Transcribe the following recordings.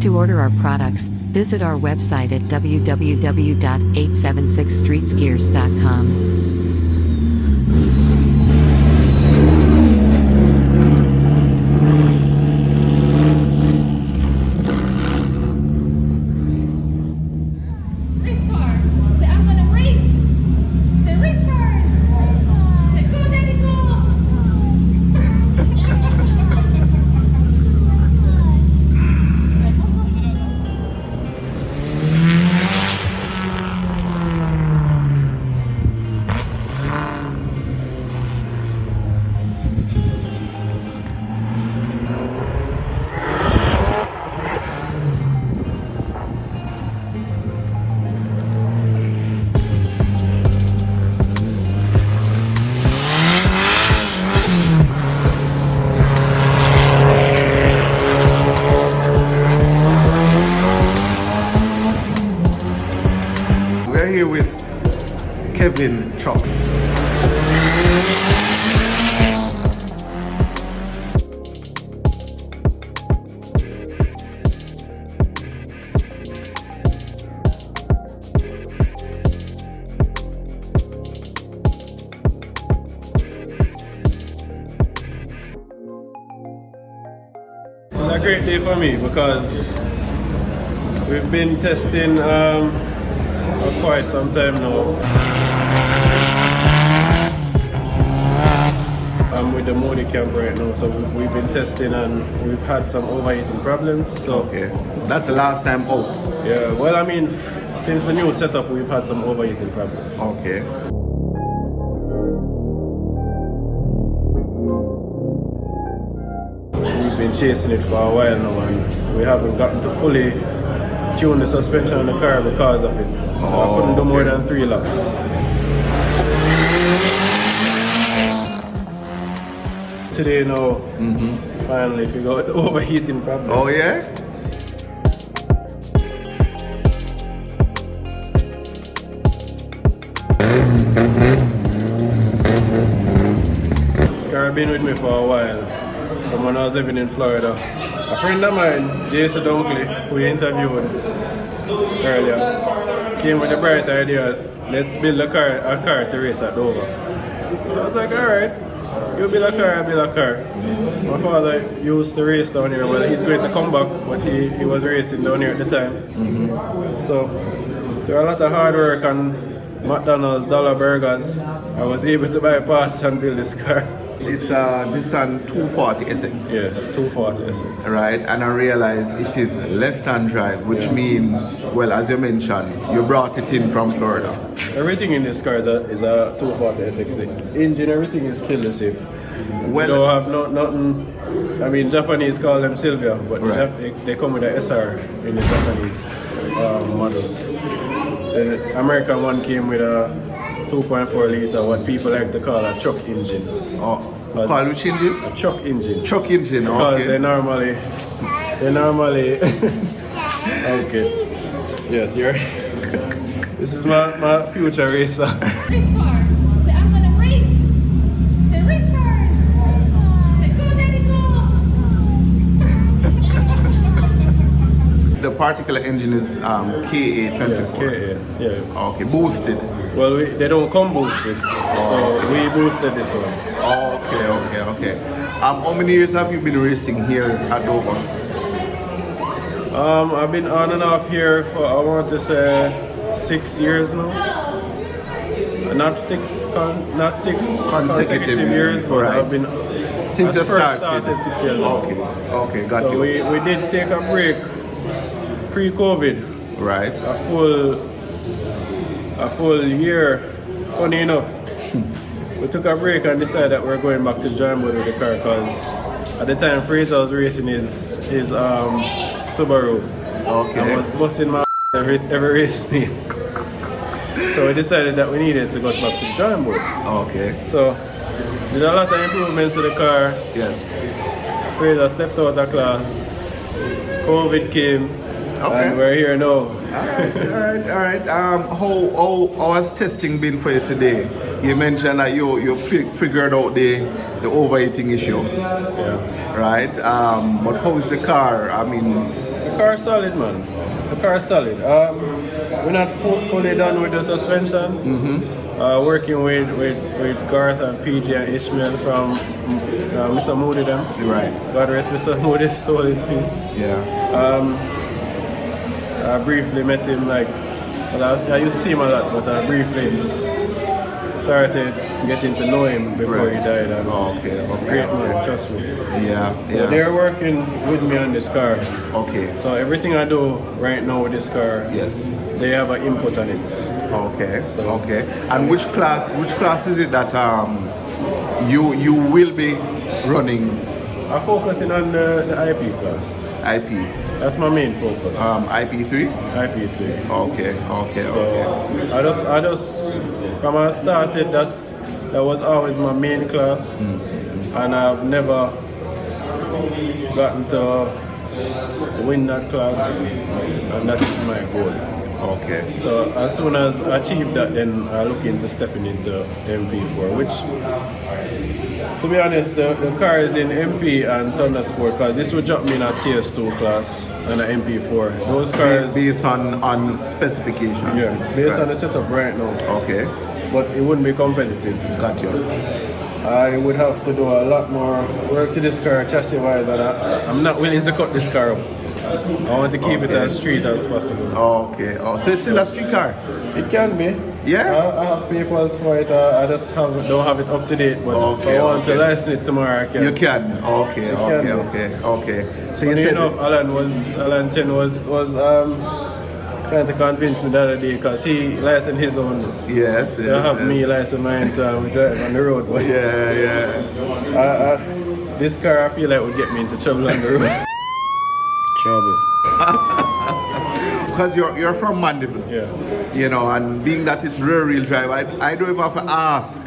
To order our products, visit our website at www.876streetsgears.com. We're here with Kevin Chok. It's a great day for me because we've been testing for quite some time now. I'm with the Modi camp right now, so we've been testing and we've had some overheating problems. So Okay, that's the last time out. yeah, well, I mean, since the new setup, we've had some overheating problems. Okay. We've been chasing it for a while now, and we haven't gotten to fully tune the suspension on the car because of it. So I couldn't do more than 3 laps. Today now, finally figure out the overheating problem. Oh yeah? This car has been with me for a while, from when I was living in Florida. A friend of mine, Jason Dunkley, who we interviewed earlier, came with a bright idea, let's build a car to race at Dover. So I was like, alright, you build a car, I build a car. My father used to race down here. Well, he's going to come back, but he was racing down here at the time. So through a lot of hard work and McDonald's dollar burgers, I was able to buy parts and build this car. It's a Nissan 240 SX. Yeah, 240 SX. Right, and I realize it is left-hand drive, which means, well, as you mentioned, you brought it in from Florida. Everything in this car is a 240 SX. The engine, everything is still the same. We don't have nothing. I mean, Japanese call them Sylvia, but Right. they come with a SR in the Japanese models. The American one came with a 2.4 liter, what people like to call a Chok engine. Oh, call which engine? A Chok engine. Chok engine, Because okay. they normally okay. Yes, you're this is my future racer. Race car. Say, I'm gonna race. Say, race cars. Say, go, daddy, go. The particular engine is KA24. Yeah. Okay, boosted. Well, they don't come boosted, so we boosted this one. Okay. How many years have you been racing here at Dover? I've been on and off here for, I want to say, 6 years now. Not six consecutive years, but right. I've been Since you started started. 6 years ago. Okay, got So you. we did take a break pre-COVID, Right. a full year. Funny enough, we took a break and decided that we're going back to Jamaica with the car because at the time Fraser was racing his Subaru. Okay. I was busting my every race meet. So we decided that we needed to go back to drawing board. Okay. So did a lot of improvements to the car. Yes. Fraser stepped out of class. COVID came. Okay. And we're here now. All right. How has testing been for you today? You mentioned that you figured out the overheating issue, Yeah. right? But how is the car? I mean, car solid, man. The car solid. We're not fully done with the suspension. Working with Garth and PJ and Ishmael from Mr. Moody them. Right. God rest Mr. Moody, soul in peace. Yeah. I briefly met him, like, well, I used to see him a lot, but I briefly started getting to know him before he died. And great man, trust me. Yeah. So they're working with me on this car. Okay. So everything I do right now with this car, Yes. they have an input on it. Okay. Okay. And which class is it that you will be running? I'm focusing on the IP class. IP. That's my main focus. IP3? IP3. Okay. So I just from I started, that was always my main class, and I've never gotten to win that class, and that is my goal. Okay. So as soon as I achieve that, then I look into stepping into MP4, which, to be honest, the car is in MP and Thunder Sport, because this would drop me in a TS2 class and an MP4. Those cars... Based on specifications? Yeah, based on the setup right now. Okay. But it wouldn't be competitive. Got you. I would have to do a lot more work to this car chassis-wise, and I'm not willing to cut this car up. I want to keep it as street as possible. Okay. Oh, so it's still a street car? It can be. Yeah? I have papers for it. I just don't have it up to date. But if I want to license it tomorrow, I can. You can. Okay. So you said enough, Alan Chen was trying to convince me the other day, because he licensed his own. Yes. They have me license mine to drive on the road. But Yeah. This car, I feel like, would get me into trouble on the road. Trouble. Because you're from Mandeville. Yeah. You know, and being that it's rear-wheel drive, I don't even have to ask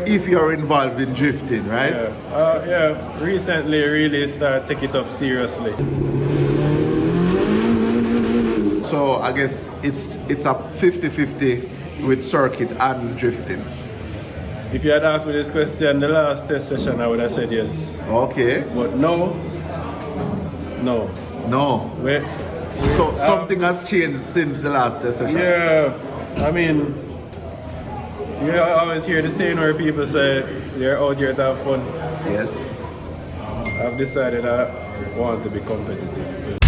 if you're involved in drifting, right? Yeah. Recently, really started to take it up seriously. So I guess it's a 50-50 with circuit and drifting. If you had asked me this question the last test session, I would have said yes. Okay. But no. No. So something has changed since the last test session. Yeah, I mean, you always hear the saying where people say they're out here to have fun. Yes. I've decided I want to be competitive.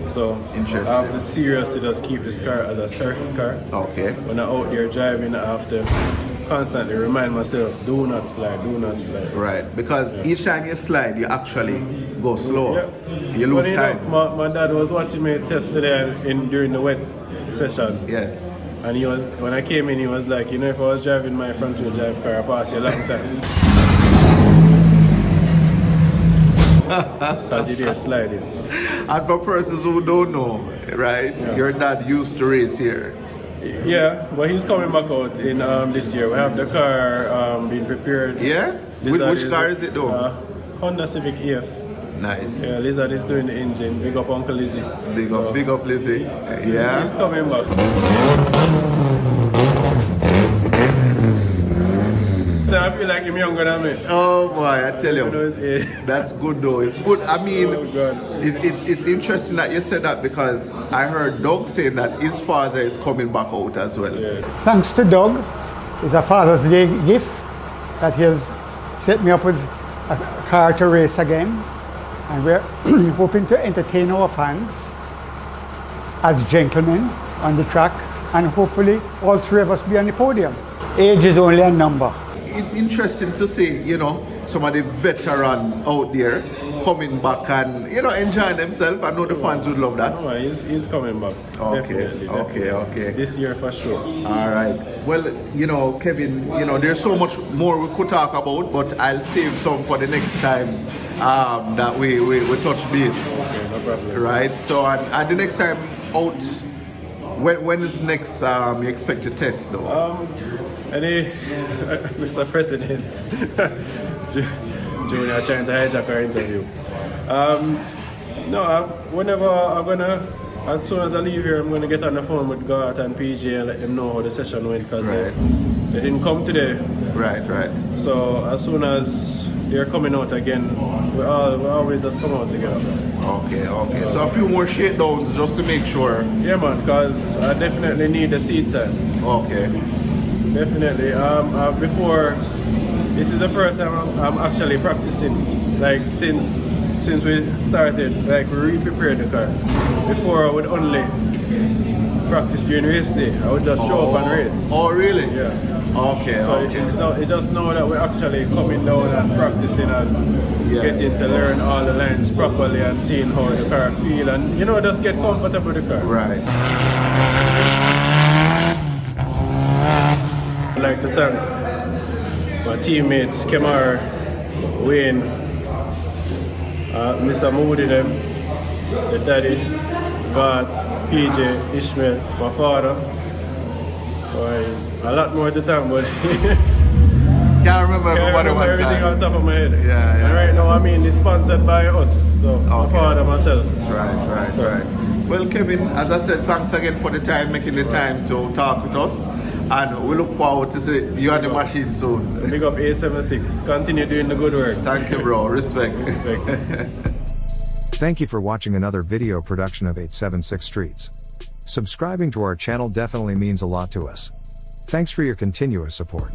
So Interesting. I have to seriously just keep this car as a circuit car. Okay. When I'm out there driving, I have to constantly remind myself, do not slide. Right, because each time you slide, you actually go slow. Yeah. You lose Funny time. enough, my dad was watching me test today during the wet session. Yes. And when I came in, he was like, you know, if I was driving my front wheel drive car, I'd pass you a long time. Because you're there sliding. And for persons who don't know, right, your dad used to race here. Yeah, but he's coming back out in this year. We have the car being prepared. Yeah? Which car is it though? Honda Civic EF. Nice. Yeah, Lizard is doing the engine. Big up Uncle Lizzie. Big up Lizzie. Yeah? He's coming back. I feel like I'm younger than me. Oh boy, I tell you. That's good though. It's good. I mean, God. it's interesting that you said that, because I heard Doug saying that his father is coming back out as well. Yeah. Thanks to Doug, it's a Father's Day gift that he has set me up with a car to race again. And we're hoping to entertain our fans as gentlemen on the track, and hopefully all three of us be on the podium. Age is only a number. It's interesting to see, you know, some of the veterans out there coming back and, you know, enjoying themselves. I know the fans would love that. Oh, he's coming back. Definitely. Okay. This year for sure. All right. Well, you know, Kevin, you know, there's so much more we could talk about, but I'll save some for the next time that we touch base. Okay, no problem. Right. So, and the next time out, when is next you expect to test though? Mr. President, Junior trying to hijack our interview. Whenever I'm gonna, as soon as I leave here, I'm gonna get on the phone with Garth and PJ and let them know how the session went, because they didn't come today. Right. So as soon as they're coming out again. We always just come out together. Okay, okay. So a few more shakedowns just to make sure. Yeah, man, because I definitely need the seat time. Okay. Definitely. Before, this is the first time I'm actually practicing. Like since we started, like we re-prepared the car. Before I would only practice during race day. I would just show up and race. Oh, really? Yeah. Okay, So okay. it's just now that we're actually coming down and practicing and getting to learn all the lines properly and seeing how the car feel and just get comfortable with the car. Right. I'd like to thank my teammates, Kemar, Wayne, Mr. Moody them, the daddy, God, PJ, Ishmael, my father. A lot more to thank, but Can't remember everything on top of my head. Yeah. And right now, it's sponsored by us, so my father, myself. Right. Well, Kevin, as I said, thanks again for the time, making the time to talk with us. And we look forward to see you on the machine soon. Big up A76. Continue doing the good work. Thank you, bro. Respect. Thank you for watching another video production of 876 Streets. Subscribing to our channel definitely means a lot to us. Thanks for your continuous support.